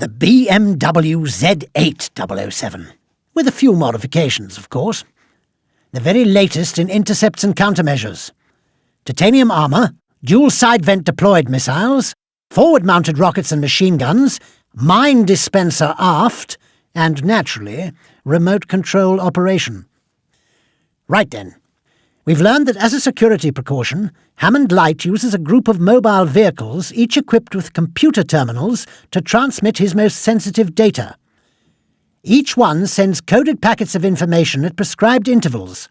The BMW Z8 007, with a few modifications, of course. The very latest in intercepts and countermeasures. Titanium armour, dual side-vent deployed missiles, forward-mounted rockets and machine guns, mine dispenser aft, and, naturally, remote control operation. Right then. We've learned that as a security precaution, Hammond Light uses a group of mobile vehicles, each equipped with computer terminals, to transmit his most sensitive data. Each one sends coded packets of information at prescribed intervals.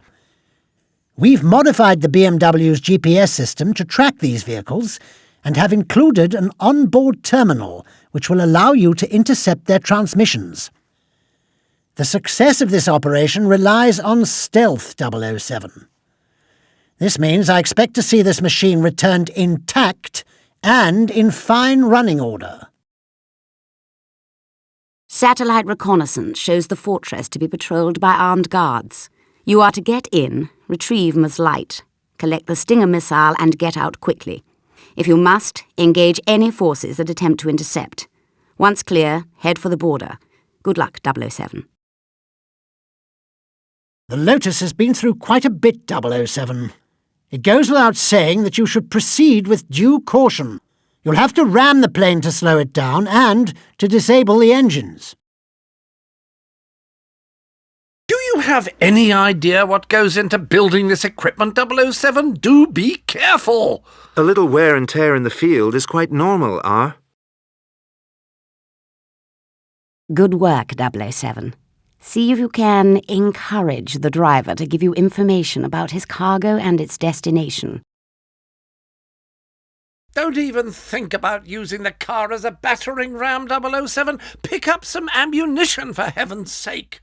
We've modified the BMW's GPS system to track these vehicles and have included an onboard terminal which will allow you to intercept their transmissions. The success of this operation relies on stealth 007. This means I expect to see this machine returned intact and in fine running order. Satellite reconnaissance shows the fortress to be patrolled by armed guards. You are to get in, retrieve Ms. Light, collect the Stinger missile and get out quickly. If you must, engage any forces that attempt to intercept. Once clear, head for the border. Good luck, 007. The Lotus has been through quite a bit, 007. It goes without saying that you should proceed with due caution. You'll have to ram the plane to slow it down and to disable the engines. Do you have any idea what goes into building this equipment, 007? Do be careful! A little wear and tear in the field is quite normal, R. Good work, 007. See if you can encourage the driver to give you information about his cargo and its destination. Don't even think about using the car as a battering ram, 007. Pick up some ammunition, for heaven's sake.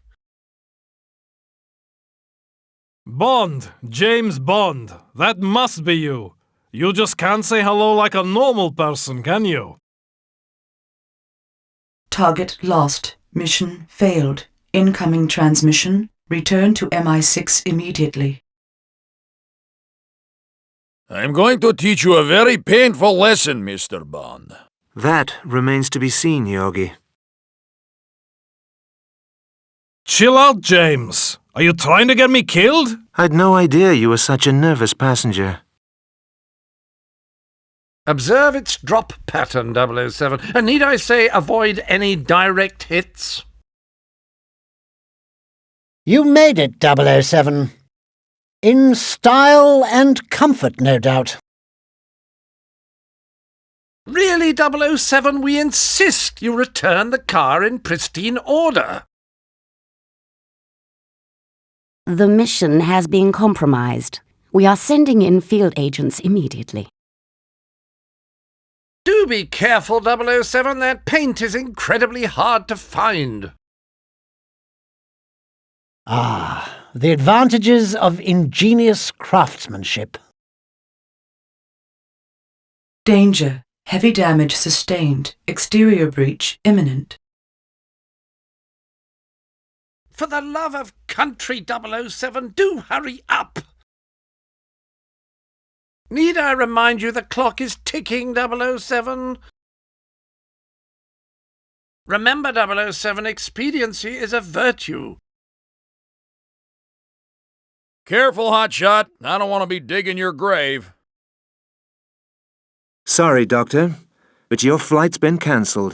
Bond, James Bond. That must be you. You just can't say hello like a normal person, can you? Target lost. Mission failed. Incoming transmission. Return to MI6 immediately. I'm going to teach you a very painful lesson, Mr. Bond. That remains to be seen, Yogi. Chill out, James. Are you trying to get me killed? I'd no idea you were such a nervous passenger. Observe its drop pattern, 007, and need I say avoid any direct hits? You made it, 007. In style and comfort, no doubt. Really, 007, we insist you return the car in pristine order. The mission has been compromised. We are sending in field agents immediately. Do be careful, 007. That paint is incredibly hard to find. Ah, the advantages of ingenious craftsmanship. Danger. Heavy damage sustained. Exterior breach imminent. For the love of country, 007, do hurry up! Need I remind you the clock is ticking, 007? Remember, 007, expediency is a virtue. Careful, hotshot. I don't want to be digging your grave. Sorry, Doctor, but your flight's been cancelled.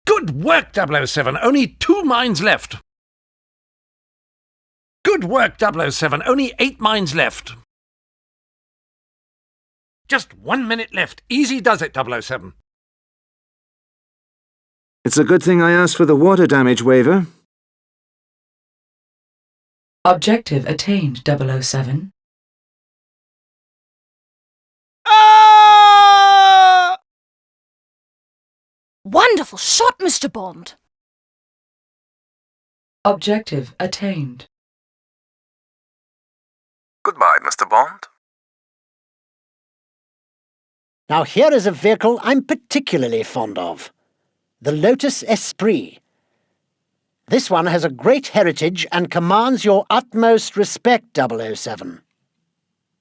Good work, 007. Only 2 mines left. Good work, 007. Only 8 mines left. Just 1 minute left. Easy does it, 007. It's a good thing I asked for the water damage waiver. Objective attained, 007. Ah! Wonderful shot, Mr. Bond. Objective attained. Goodbye, Mr. Bond. Now here is a vehicle I'm particularly fond of. The Lotus Esprit. This one has a great heritage and commands your utmost respect, 007.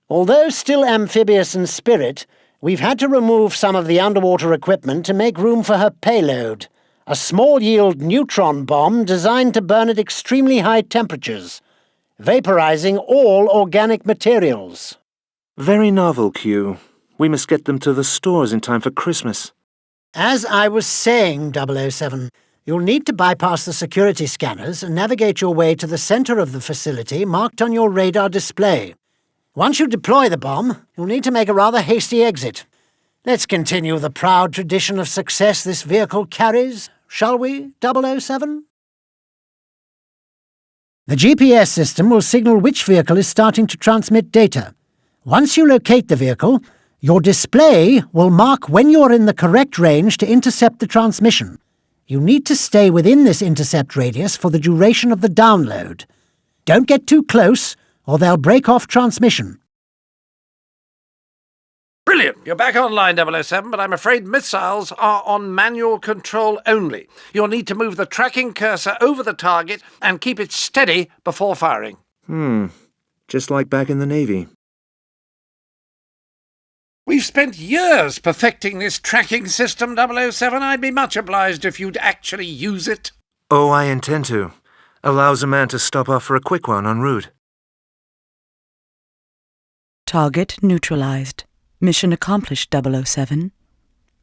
Although still amphibious in spirit, We've had to remove some of the underwater equipment to make room for her payload, a small-yield neutron bomb designed to burn at extremely high temperatures, vaporizing all organic materials. Very novel, Q. We must get them to the stores in time for Christmas. As I was saying, 007, you'll need to bypass the security scanners and navigate your way to the center of the facility marked on your radar display. Once you deploy the bomb, you'll need to make a rather hasty exit. Let's continue the proud tradition of success this vehicle carries, shall we, 007? The GPS system will signal which vehicle is starting to transmit data. Once you locate the vehicle, your display will mark when you're in the correct range to intercept the transmission. You need to stay within this intercept radius for the duration of the download. Don't get too close, or they'll break off transmission. Brilliant! You're back online, 007, but I'm afraid missiles are on manual control only. You'll need to move the tracking cursor over the target and keep it steady before firing. Just like back in the Navy. We've spent years perfecting this tracking system, 007. I'd be much obliged if you'd actually use it. Oh, I intend to. Allows a man to stop off for a quick one en route. Target neutralized. Mission accomplished, 007.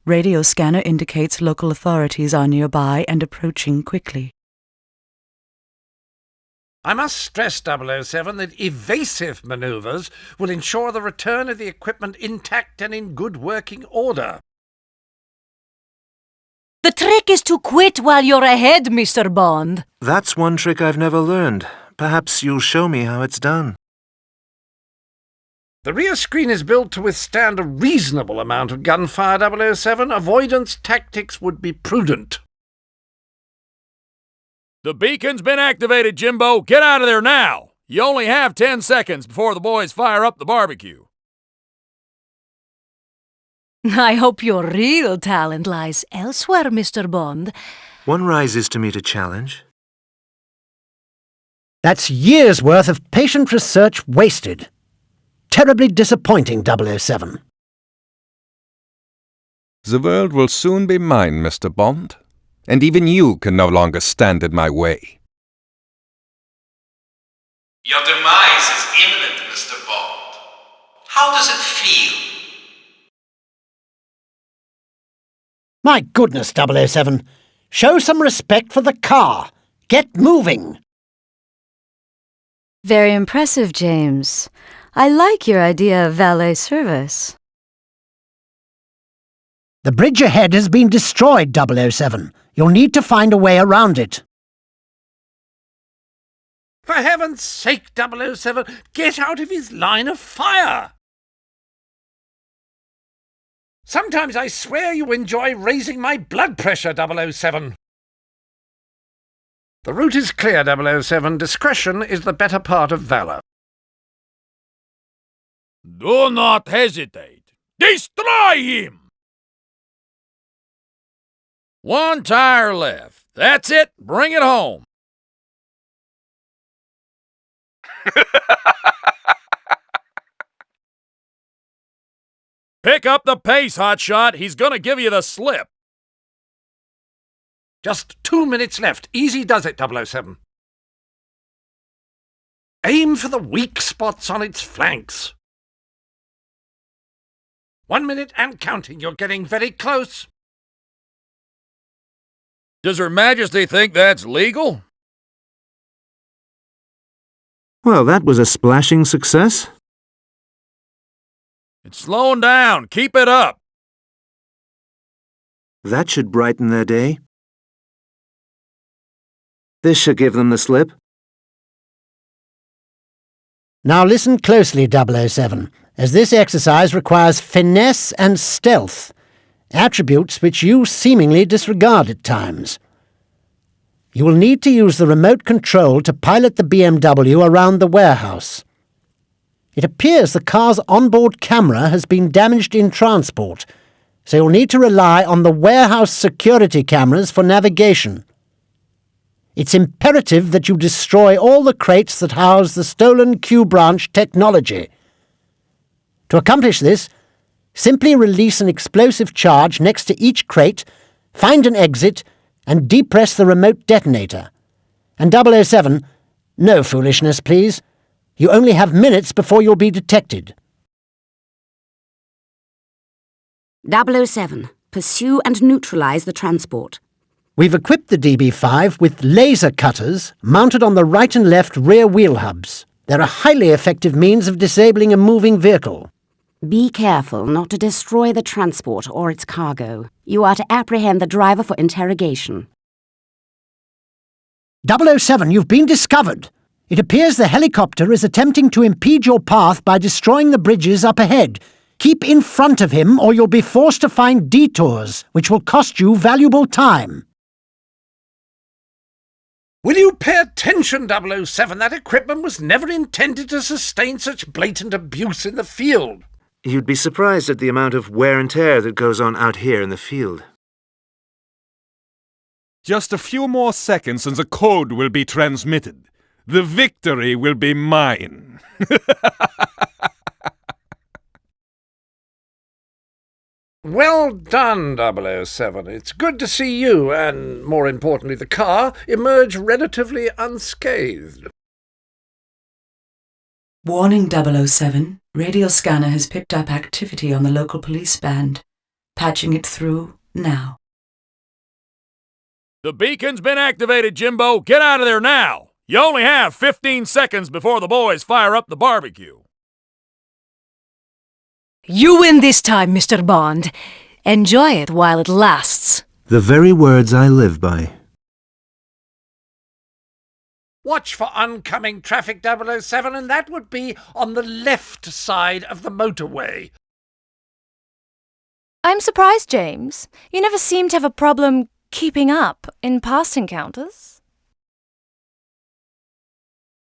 Radio scanner indicates local authorities are nearby and approaching quickly. I must stress, 007, that evasive manoeuvres will ensure the return of the equipment intact and in good working order. The trick is to quit while you're ahead, Mr. Bond. That's one trick I've never learned. Perhaps you'll show me how it's done. The rear screen is built to withstand a reasonable amount of gunfire, 007. Avoidance tactics would be prudent. The beacon's been activated, Jimbo. Get out of there now. You only have 10 seconds before the boys fire up the barbecue. I hope your real talent lies elsewhere, Mr. Bond. One rises to meet a challenge. That's years' worth of patient research wasted. Terribly disappointing, 007. The world will soon be mine, Mr. Bond. And even you can no longer stand in my way. Your demise is imminent, Mr. Bond. How does it feel? My goodness, 007. Show some respect for the car. Get moving. Very impressive, James. I like your idea of valet service. The bridge ahead has been destroyed, 007. You'll need to find a way around it. For heaven's sake, 007, get out of his line of fire! Sometimes I swear you enjoy raising my blood pressure, 007. The route is clear, 007. Discretion is the better part of valor. Do not hesitate. Destroy him! One tire left. That's it. Bring it home. Pick up the pace, hotshot. He's gonna give you the slip. Just 2 minutes left. Easy does it, 007. Aim for the weak spots on its flanks. 1 minute and counting. You're getting very close. Does Her Majesty think that's legal? Well, that was a splashing success. It's slowing down. Keep it up. That should brighten their day. This should give them the slip. Now listen closely, 007, as this exercise requires finesse and stealth, attributes which you seemingly disregard at times. You will need to use the remote control to pilot the BMW around the warehouse. It appears the car's onboard camera has been damaged in transport, so you'll need to rely on the warehouse security cameras for navigation. It's imperative that you destroy all the crates that house the stolen Q-branch technology. To accomplish this, Simply release an explosive charge next to each crate, find an exit, and depress the remote detonator. And 007, no foolishness, please. You only have minutes before you'll be detected. 007. Pursue and neutralize the transport. We've equipped the DB5 with laser cutters mounted on the right and left rear wheel hubs. They're a highly effective means of disabling a moving vehicle. Be careful not to destroy the transport or its cargo. You are to apprehend the driver for interrogation. 007, you've been discovered. It appears the helicopter is attempting to impede your path by destroying the bridges up ahead. Keep in front of him or you'll be forced to find detours, which will cost you valuable time. Will you pay attention, 007? That equipment was never intended to sustain such blatant abuse in the field. You'd be surprised at the amount of wear and tear that goes on out here in the field. Just a few more seconds and the code will be transmitted. The victory will be mine. Well done, 007. It's good to see you, and more importantly the car, emerge relatively unscathed. Warning 007. Radio scanner has picked up activity on the local police band. Patching it through now. The beacon's been activated, Jimbo. Get out of there now. You only have 15 seconds before the boys fire up the barbecue. You win this time, Mr. Bond. Enjoy it while it lasts. The very words I live by. Watch for oncoming traffic, 007, and that would be on the left side of the motorway. I'm surprised, James. You never seem to have a problem keeping up in past encounters.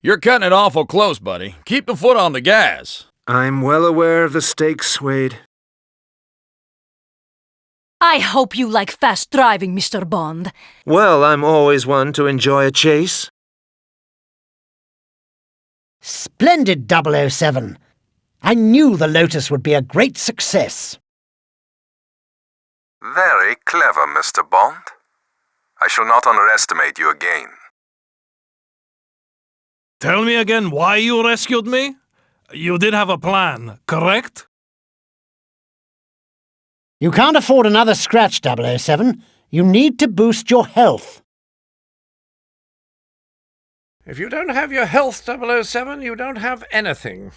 You're cutting it awful close, buddy. Keep the foot on the gas. I'm well aware of the stakes, Wade. I hope you like fast driving, Mr. Bond. Well, I'm always one to enjoy a chase. Splendid, 007. I knew the Lotus would be a great success. Very clever, Mr. Bond. I shall not underestimate you again. Tell me again why you rescued me? You did have a plan, correct? You can't afford another scratch, 007. You need to boost your health. If you don't have your health, 007, you don't have anything.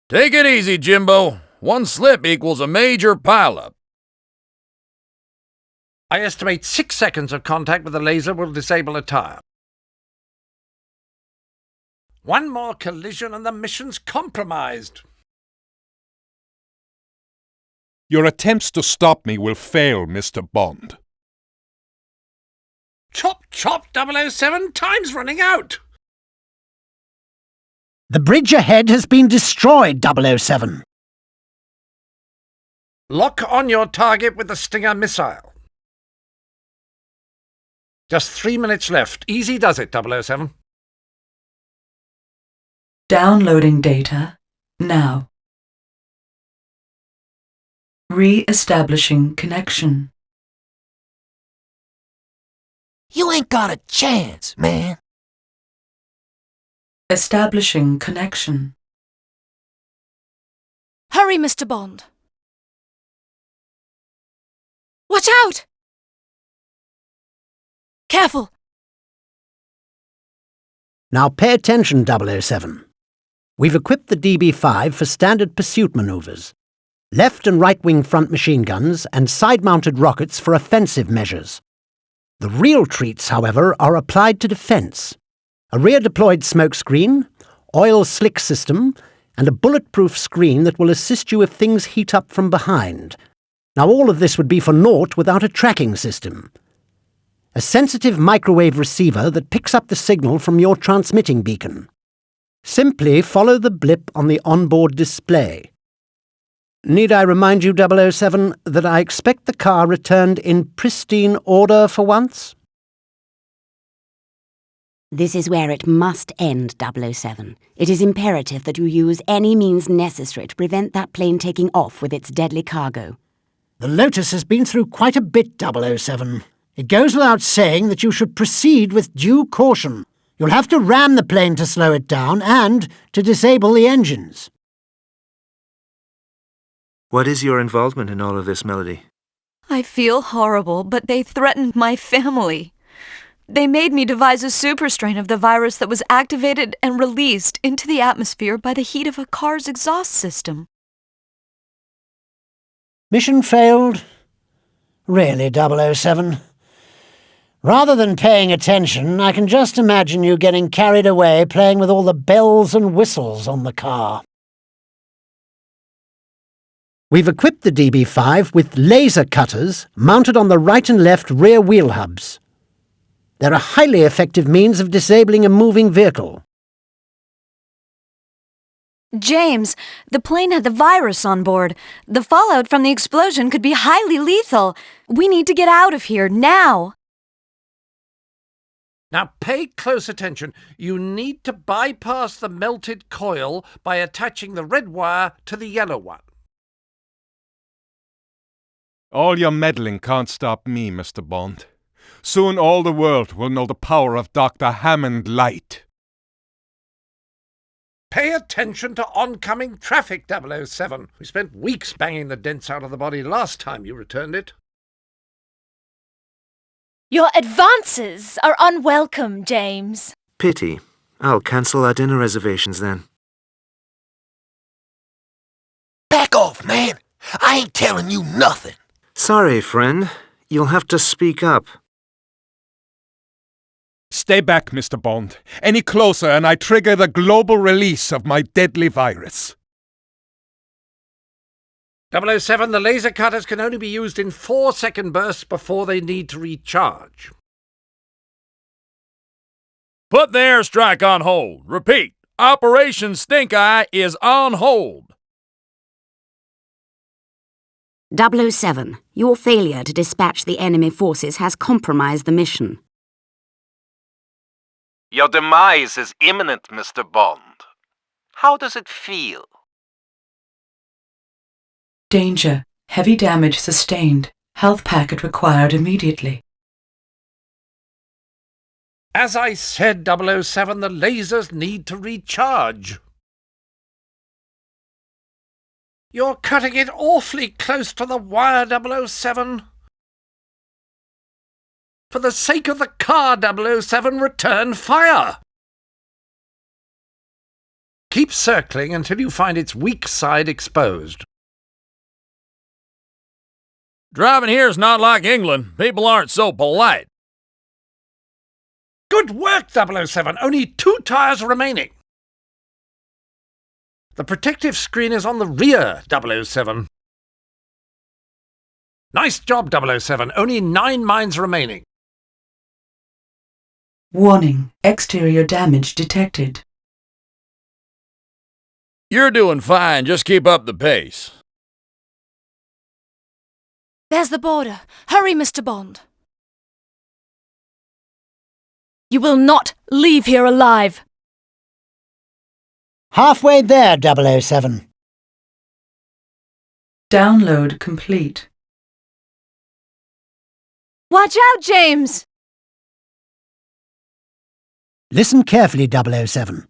Take it easy, Jimbo. One slip equals a major pileup. I estimate 6 seconds of contact with the laser will disable a tire. One more collision and the mission's compromised. Your attempts to stop me will fail, Mr. Bond. Chop, chop, 007, time's running out. The bridge ahead has been destroyed, 007. Lock on your target with the Stinger missile. Just 3 minutes left. Easy does it, 007. Downloading data now. Re-establishing connection. You ain't got a chance, man. Establishing connection. Hurry, Mr. Bond. Watch out! Careful! Now pay attention, 007. We've equipped the DB5 for standard pursuit maneuvers. Left and right-wing front machine guns and side-mounted rockets for offensive measures. The real treats, however, are applied to defence. A rear-deployed smoke screen, oil slick system, and a bulletproof screen that will assist you if things heat up from behind. Now all of this would be for naught without a tracking system. A sensitive microwave receiver that picks up the signal from your transmitting beacon. Simply follow the blip on the onboard display. Need I remind you, 007, that I expect the car returned in pristine order for once? This is where it must end, 007. It is imperative that you use any means necessary to prevent that plane taking off with its deadly cargo. The Lotus has been through quite a bit, 007. It goes without saying that you should proceed with due caution. You'll have to ram the plane to slow it down and to disable the engines. What is your involvement in all of this, Melody? I feel horrible, but they threatened my family. They made me devise a super strain of the virus that was activated and released into the atmosphere by the heat of a car's exhaust system. Mission failed? Really, 007? Rather than paying attention, I can just imagine you getting carried away playing with all the bells and whistles on the car. We've equipped the DB5 with laser cutters mounted on the right and left rear wheel hubs. They're a highly effective means of disabling a moving vehicle. James, the plane had the virus on board. The fallout from the explosion could be highly lethal. We need to get out of here now. Now pay close attention. You need to bypass the melted coil by attaching the red wire to the yellow one. All your meddling can't stop me, Mr. Bond. Soon all the world will know the power of Dr. Hammond Light. Pay attention to oncoming traffic, 007. We spent weeks banging the dents out of the body last time you returned it. Your advances are unwelcome, James. Pity. I'll cancel our dinner reservations then. Back off, man. I ain't telling you nothing. Sorry, friend. You'll have to speak up. Stay back, Mr. Bond. Any closer and I trigger the global release of my deadly virus. 007, the laser cutters can only be used in 4-second bursts before they need to recharge. Put the airstrike on hold. Repeat, Operation Stink Eye is on hold. 007, your failure to dispatch the enemy forces has compromised the mission. Your demise is imminent, Mr. Bond. How does it feel? Danger. Heavy damage sustained. Health packet required immediately. As I said, 007, the lasers need to recharge. You're cutting it awfully close to the wire, 007. For the sake of the car, 007, return fire. Keep circling until you find its weak side exposed. Driving here's not like England. People aren't so polite. Good work, 007. Only 2 tires remaining. The protective screen is on the rear, 007. Nice job, 007. Only 9 mines remaining. Warning. Exterior damage detected. You're doing fine. Just keep up the pace. There's the border. Hurry, Mr. Bond. You will not leave here alive. Halfway there, 007. Download complete. Watch out, James! Listen carefully, 007.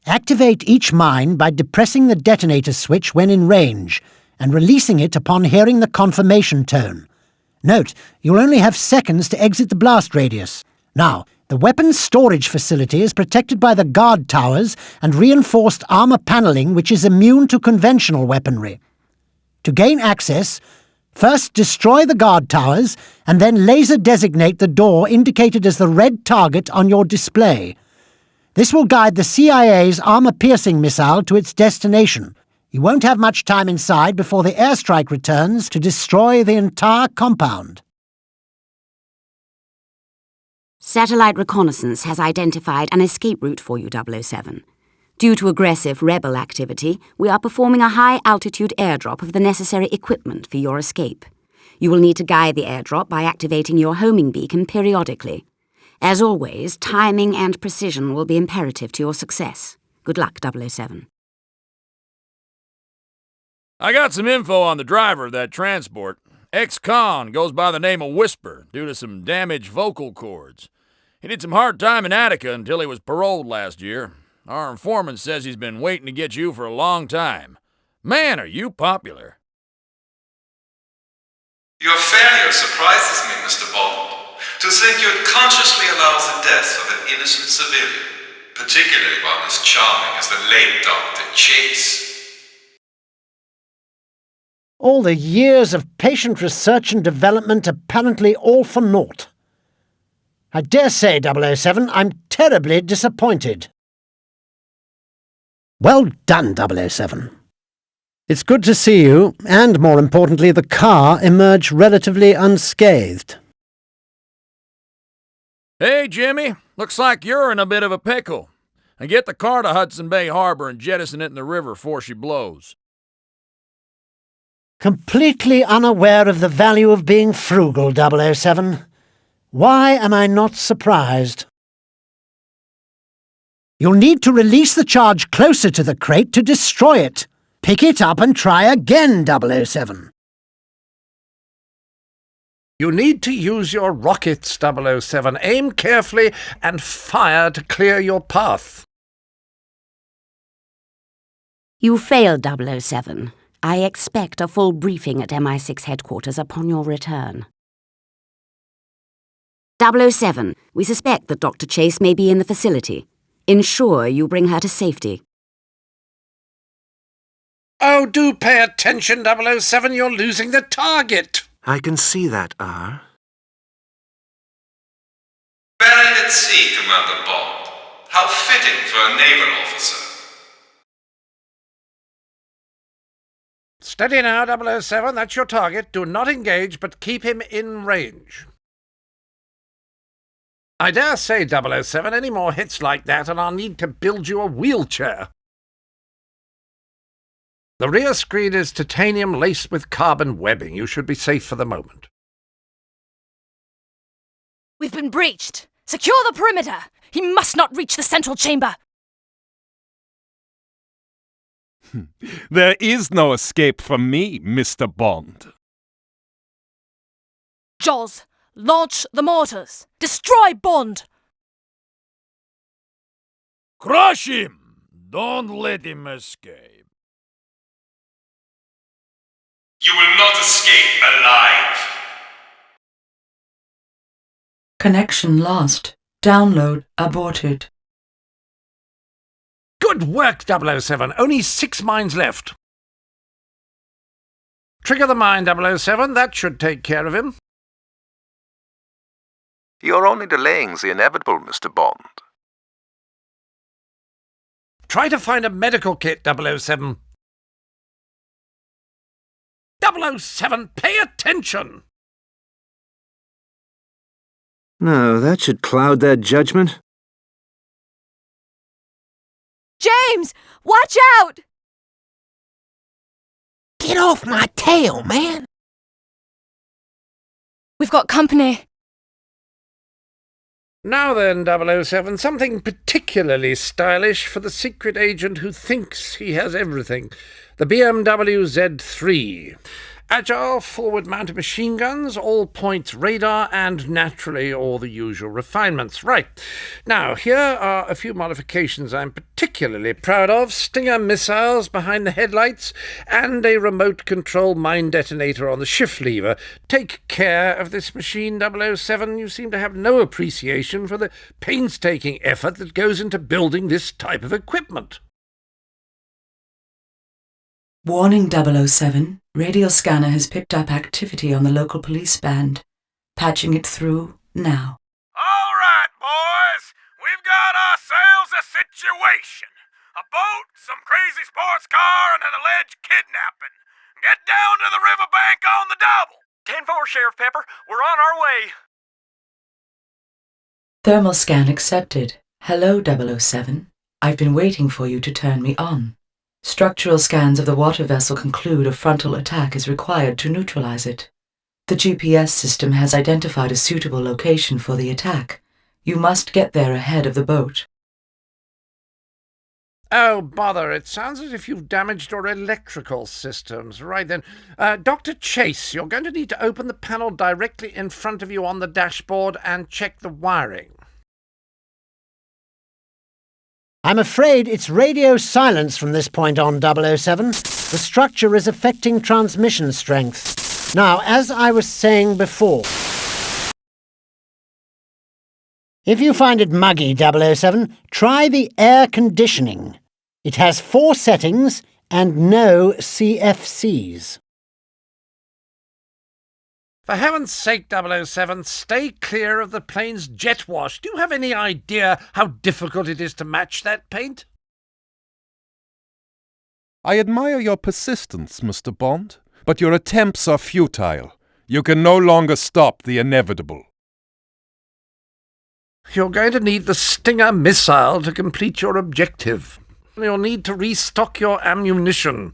Activate each mine by depressing the detonator switch when in range and releasing it upon hearing the confirmation tone. Note, you'll only have seconds to exit the blast radius. Now, the weapons storage facility is protected by the guard towers and reinforced armor paneling which is immune to conventional weaponry. To gain access, first destroy the guard towers and then laser designate the door indicated as the red target on your display. This will guide the CIA's armor-piercing missile to its destination. You won't have much time inside before the airstrike returns to destroy the entire compound. Satellite reconnaissance has identified an escape route for you, 007. Due to aggressive rebel activity, we are performing a high-altitude airdrop of the necessary equipment for your escape. You will need to guide the airdrop by activating your homing beacon periodically. As always, timing and precision will be imperative to your success. Good luck, 007. I got some info on the driver of that transport. Ex-con goes by the name of Whisper due to some damaged vocal cords. He did some hard time in Attica until he was paroled last year. Our informant says he's been waiting to get you for a long time. Man, are you popular. Your failure surprises me, Mr. Bond. To think you'd consciously allow the death of an innocent civilian, particularly one as charming as the late Dr. Chase. All the years of patient research and development apparently all for naught. I dare say, 007, I'm terribly disappointed. Well done, 007. It's good to see you, and more importantly, the car emerge relatively unscathed. Hey, Jimmy. Looks like you're in a bit of a pickle. And get the car to Hudson Bay Harbor and jettison it in the river before she blows. Completely unaware of the value of being frugal, 007. Why am I not surprised? You'll need to release the charge closer to the crate to destroy it. Pick it up and try again, 007. You need to use your rockets, 007. Aim carefully and fire to clear your path. You failed, 007. I expect a full briefing at MI6 headquarters upon your return. 007, we suspect that Dr. Chase may be in the facility. Ensure you bring her to safety. Oh, do pay attention, 007. You're losing the target. I can see that, R. Buried at sea, Commander Bond. How fitting for a naval officer. Steady now, 007. That's your target. Do not engage, but keep him in range. I dare say, 007, any more hits like that and I'll need to build you a wheelchair. The rear screen is titanium laced with carbon webbing. You should be safe for the moment. We've been breached. Secure the perimeter. He must not reach the central chamber. There is no escape from me, Mr. Bond. Jaws, launch the mortars. Destroy Bond. Crush him! Don't let him escape. You will not escape alive. Connection lost. Download aborted. Good work, 007. Only 6 mines left. Trigger the mine, 007. That should take care of him. You're only delaying the inevitable, Mr. Bond. Try to find a medical kit, 007. 007, pay attention! No, that should cloud their judgment. James! Watch out! Get off my tail, man! We've got company. Now then, 007, something particularly stylish for the secret agent who thinks he has everything. The BMW Z3. Agile, forward-mounted machine guns, all-points radar, and naturally all the usual refinements. Right. Now, here are a few modifications I'm particularly proud of. Stinger missiles behind the headlights, and a remote-control mine detonator on the shift lever. Take care of this machine, 007. You seem to have no appreciation for the painstaking effort that goes into building this type of equipment. Warning 007. Radio scanner has picked up activity on the local police band. Patching it through now. All right, boys. We've got ourselves a situation. A boat, some crazy sports car, and an alleged kidnapping. Get down to the riverbank on the double. 10-4, Sheriff Pepper. We're on our way. Thermal scan accepted. Hello, 007. I've been waiting for you to turn me on. Structural scans of the water vessel conclude a frontal attack is required to neutralize it. The GPS system has identified a suitable location for the attack. You must get there ahead of the boat. Oh, bother. It sounds as if you've damaged your electrical systems. Right then. Dr. Chase, you're going to need to open the panel directly in front of you on the dashboard and check the wiring. I'm afraid it's radio silence from this point on, 007. The structure is affecting transmission strength. Now, as I was saying before, if you find it muggy, 007, try the air conditioning. It has 4 settings and no CFCs. For heaven's sake, 007, stay clear of the plane's jet wash. Do you have any idea how difficult it is to match that paint? I admire your persistence, Mr. Bond, but your attempts are futile. You can no longer stop the inevitable. You're going to need the Stinger missile to complete your objective. You'll need to restock your ammunition.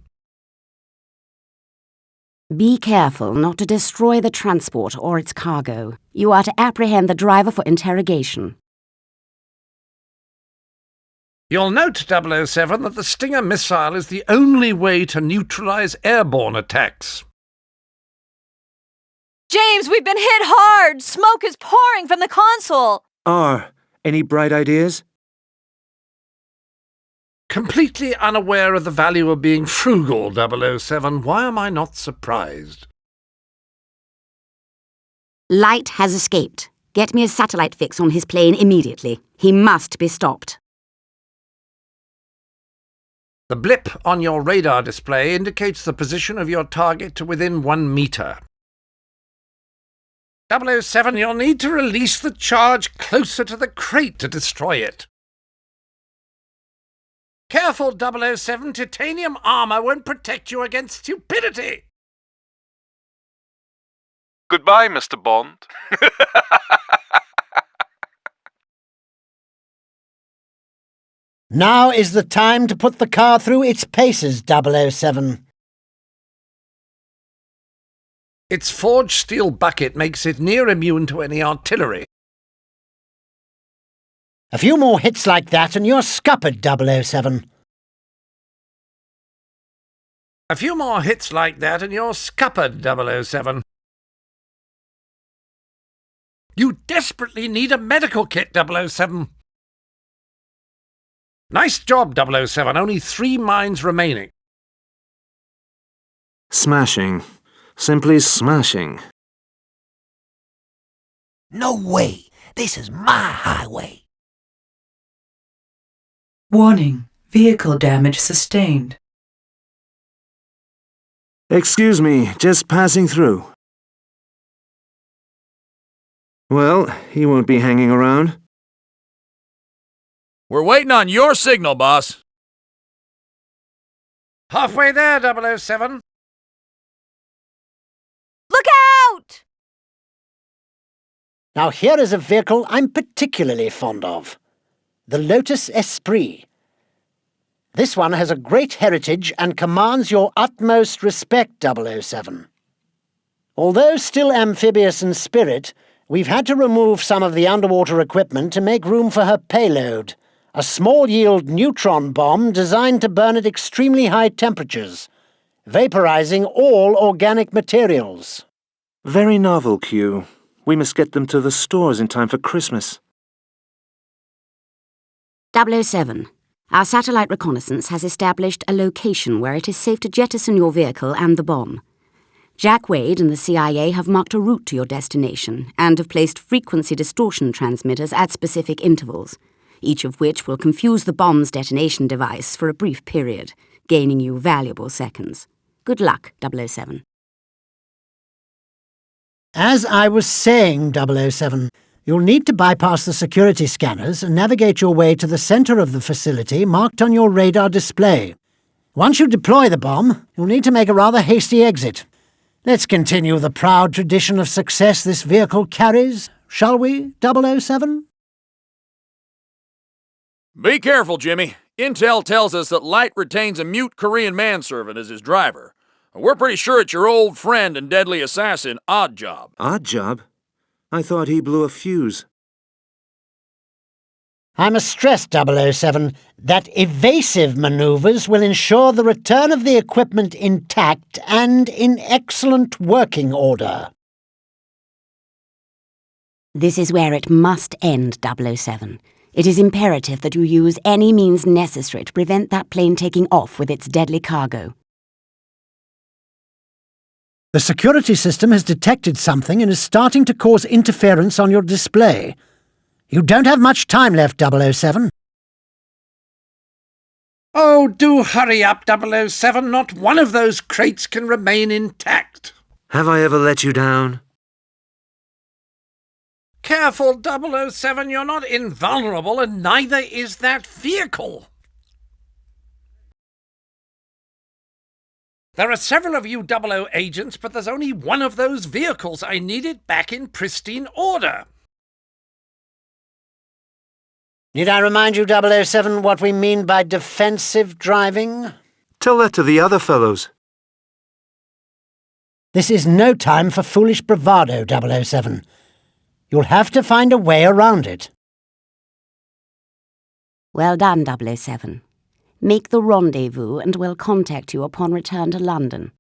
Be careful not to destroy the transport or its cargo. You are to apprehend the driver for interrogation. You'll note, 007, that the Stinger missile is the only way to neutralize airborne attacks. James, we've been hit hard! Smoke is pouring from the console! Any bright ideas? Completely unaware of the value of being frugal, 007, why am I not surprised? Light has escaped. Get me a satellite fix on his plane immediately. He must be stopped. The blip on your radar display indicates the position of your target to within 1 meter. 007, you'll need to release the charge closer to the crate to destroy it. Careful, 007, titanium armor won't protect you against stupidity. Goodbye, Mr. Bond. Now is the time to put the car through its paces, 007. Its forged steel bucket makes it near immune to any artillery. A few more hits like that and you're scuppered, 007. A few more hits like that and you're scuppered, 007. You desperately need a medical kit, 007. Nice job, 007. Only 3 mines remaining. Smashing. Simply smashing. No way. This is my highway. Warning. Vehicle damage sustained. Excuse me, just passing through. Well, he won't be hanging around. We're waiting on your signal, boss. Halfway there, 007. Look out! Now here is a vehicle I'm particularly fond of. The Lotus Esprit. This one has a great heritage and commands your utmost respect, 007. Although still amphibious in spirit, we've had to remove some of the underwater equipment to make room for her payload, a small-yield neutron bomb designed to burn at extremely high temperatures, vaporizing all organic materials. Very novel, Q. We must get them to the stores in time for Christmas. 007. Our satellite reconnaissance has established a location where it is safe to jettison your vehicle and the bomb. Jack Wade and the CIA have marked a route to your destination and have placed frequency distortion transmitters at specific intervals, each of which will confuse the bomb's detonation device for a brief period, gaining you valuable seconds. Good luck, 007. As I was saying, 007, you'll need to bypass the security scanners and navigate your way to the center of the facility marked on your radar display. Once you deploy the bomb, you'll need to make a rather hasty exit. Let's continue the proud tradition of success this vehicle carries, shall we, 007? Be careful, Jimmy. Intel tells us that Light retains a mute Korean manservant as his driver. We're pretty sure it's your old friend and deadly assassin, Oddjob. Oddjob? I thought he blew a fuse. I must stress, 007, that evasive manoeuvres will ensure the return of the equipment intact and in excellent working order. This is where it must end, 007. It is imperative that you use any means necessary to prevent that plane taking off with its deadly cargo. The security system has detected something and is starting to cause interference on your display. You don't have much time left, 007. Oh, do hurry up, 007. Not one of those crates can remain intact. Have I ever let you down? Careful, 007. You're not invulnerable, and neither is that vehicle. There are several of you 00 agents, but there's only one of those vehicles. I need it back in pristine order. Need I remind you, 007, what we mean by defensive driving? Tell that to the other fellows. This is no time for foolish bravado, 007. You'll have to find a way around it. Well done, 007. Make the rendezvous and we'll contact you upon return to London.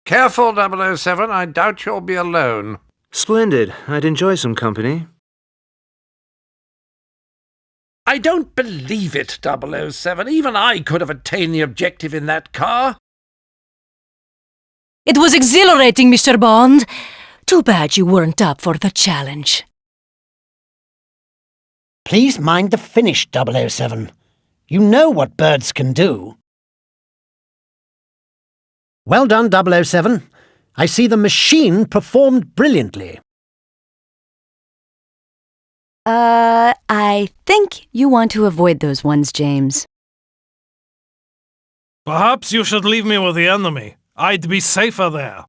Careful, 007. I doubt you'll be alone. Splendid. I'd enjoy some company. I don't believe it, 007. Even I could have attained the objective in that car. It was exhilarating, Mr. Bond. Too bad you weren't up for the challenge. Please mind the finish, 007. You know what birds can do. Well done, 007. I see the machine performed brilliantly. I think you want to avoid those ones, James. Perhaps you should leave me with the enemy. I'd be safer there.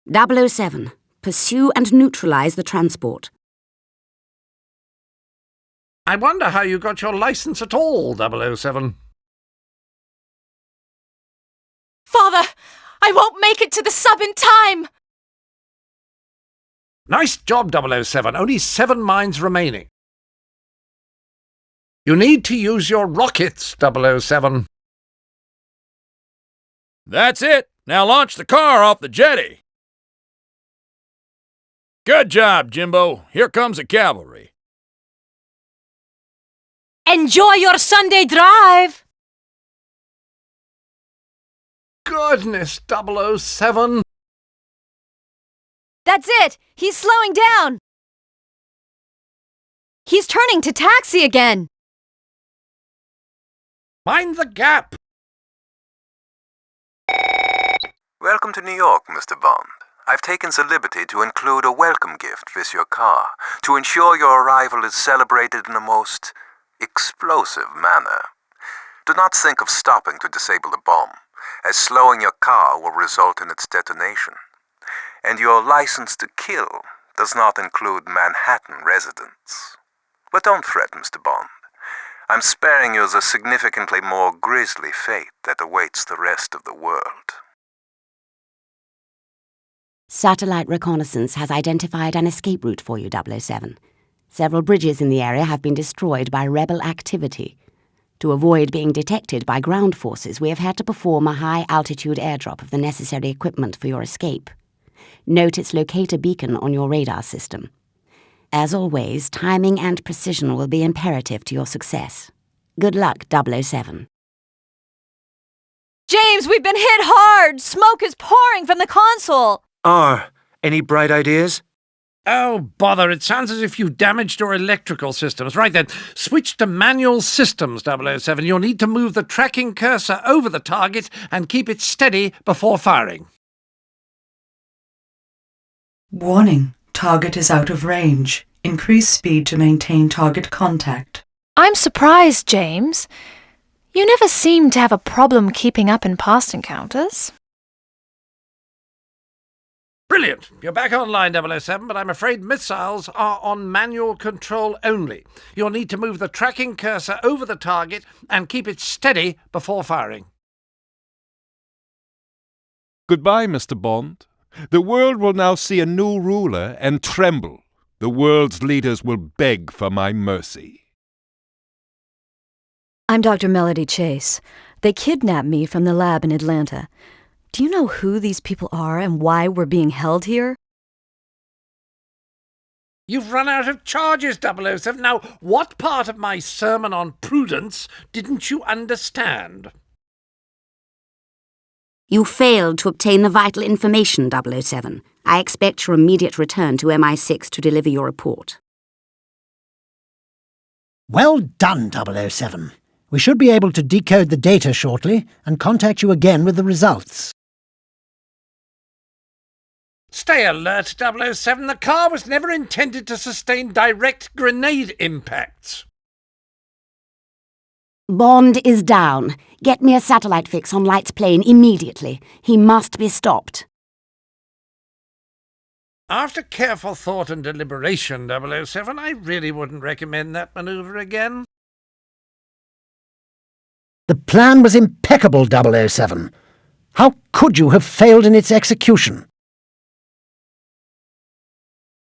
007. Pursue and neutralize the transport. I wonder how you got your license at all, 007. Father, I won't make it to the sub in time! Nice job, 007. Only 7 mines remaining. You need to use your rockets, 007. That's it. Now launch the car off the jetty. Good job, Jimbo. Here comes the cavalry. Enjoy your Sunday drive! Goodness, 007. That's it! He's slowing down! He's turning to taxi again! Mind the gap! Welcome to New York, Mr. Bond. I've taken the liberty to include a welcome gift with your car to ensure your arrival is celebrated in a most explosive manner. Do not think of stopping to disable the bomb, as slowing your car will result in its detonation. And your license to kill does not include Manhattan residents. But don't fret, Mr. Bond. I'm sparing you the significantly more grisly fate that awaits the rest of the world. Satellite reconnaissance has identified an escape route for you, 007. Several bridges in the area have been destroyed by rebel activity. To avoid being detected by ground forces, we have had to perform a high-altitude airdrop of the necessary equipment for your escape. Note its locator beacon on your radar system. As always, timing and precision will be imperative to your success. Good luck, 007. James, we've been hit hard! Smoke is pouring from the console! Any bright ideas? Oh, bother. It sounds as if you damaged your electrical systems. Right then, switch to manual systems, 007. You'll need to move the tracking cursor over the target and keep it steady before firing. Warning. Target is out of range. Increase speed to maintain target contact. I'm surprised, James. You never seem to have a problem keeping up in past encounters. Brilliant. You're back online, 007, but I'm afraid missiles are on manual control only. You'll need to move the tracking cursor over the target and keep it steady before firing. Goodbye, Mr. Bond. The world will now see a new ruler and tremble. The the world's leaders will beg for my mercy. I'm Dr. Melody Chase. They kidnapped me from the lab in Atlanta. Do you know who these people are and why we're being held here? You've run out of charges, 007. Now, what part of my sermon on prudence didn't you understand? You failed to obtain the vital information, 007. I expect your immediate return to MI6 to deliver your report. Well done, 007. We should be able to decode the data shortly and contact you again with the results. Stay alert, 007. The car was never intended to sustain direct grenade impacts. Bond is down. Get me a satellite fix on Light's plane immediately. He must be stopped. After careful thought and deliberation, 007, I really wouldn't recommend that manoeuvre again. The plan was impeccable, 007. How could you have failed in its execution?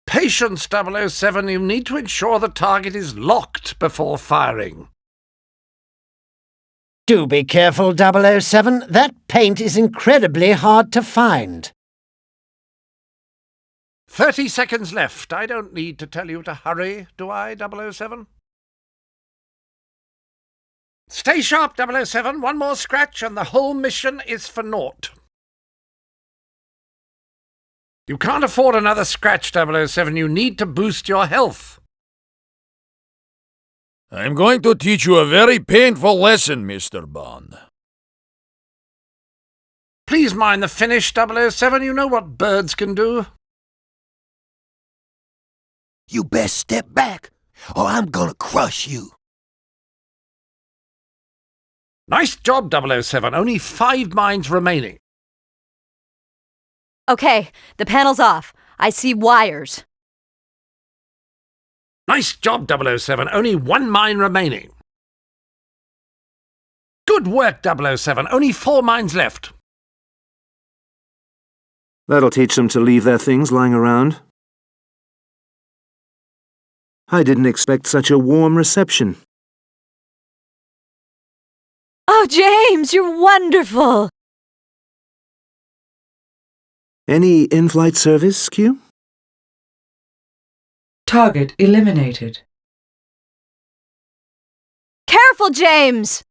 Patience, 007. You need to ensure the target is locked before firing. Do be careful, 007. That paint is incredibly hard to find. 30 seconds left. I don't need to tell you to hurry, do I, 007? Stay sharp, 007. One more scratch and the whole mission is for naught. You can't afford another scratch, 007. You need to boost your health. I'm going to teach you a very painful lesson, Mr. Bond. Please mind the finish, 007. You know what birds can do. You best step back, or I'm gonna crush you. Nice job, 007. Only 5 mines remaining. Okay, the panel's off. I see wires. Nice job, 007. Only 1 mine remaining. Good work, 007. Only 4 mines left. That'll teach them to leave their things lying around. I didn't expect such a warm reception. Oh, James, you're wonderful! Any in-flight service, Q? Target eliminated. Careful, James!